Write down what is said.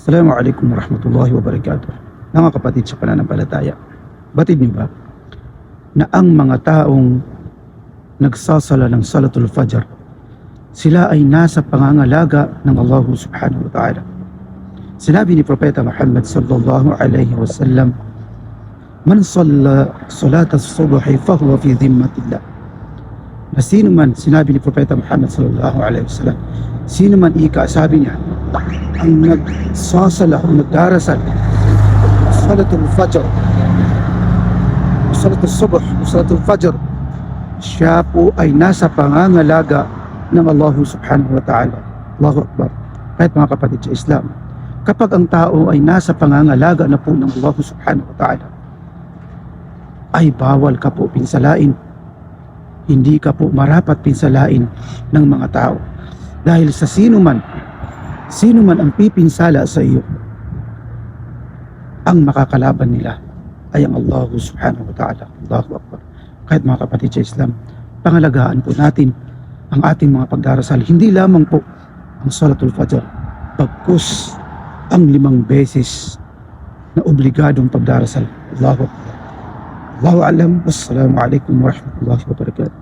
Assalamualaikum warahmatullahi wabarakatuh. Mga kapatid sa pananampalataya, batid niyo ba na ang mga taong nagsasala ng Salatul Fajr, sila ay nasa pangangalaga ng Allah subhanahu wa ta'ala. Sinabi ni Propeta Muhammad sallallahu alaihi wasallam, "Man salla salat as-subhi fahuwa fi dhimmatillah." Na sino man, sinabi ni Propeta Muhammad sallallahu alaihi wasallam, sino man sabi niya, ang nagsasala o nagdarasal Salatul Fajr, Salatul Subh, Salatul Fajr, siya po ay nasa pangangalaga ng Allah subhanahu wa ta'ala. Allahu Akbar. Kahit mga kapatid sa Islam, kapag ang tao ay nasa pangangalaga na po ng Allah subhanahu wa ta'ala, ay bawal ka po pinsalain. Hindi ka po marapat pinsalain ng mga tao. Dahil sa sino man ang pipinsala sa iyo, ang makakalaban nila ay ang Allah subhanahu wa ta'ala. Allahu Akbar. Kahit mga kapatid sa Islam, pangalagaan po natin ang ating mga pagdarasal. Hindi lamang po ang Salatul Fajr, bagkus ang 5 beses na obligadong pagdarasal. Allahu Akbar. Allahu alam. Wassalamualaikum warahmatullahi wabarakatuh.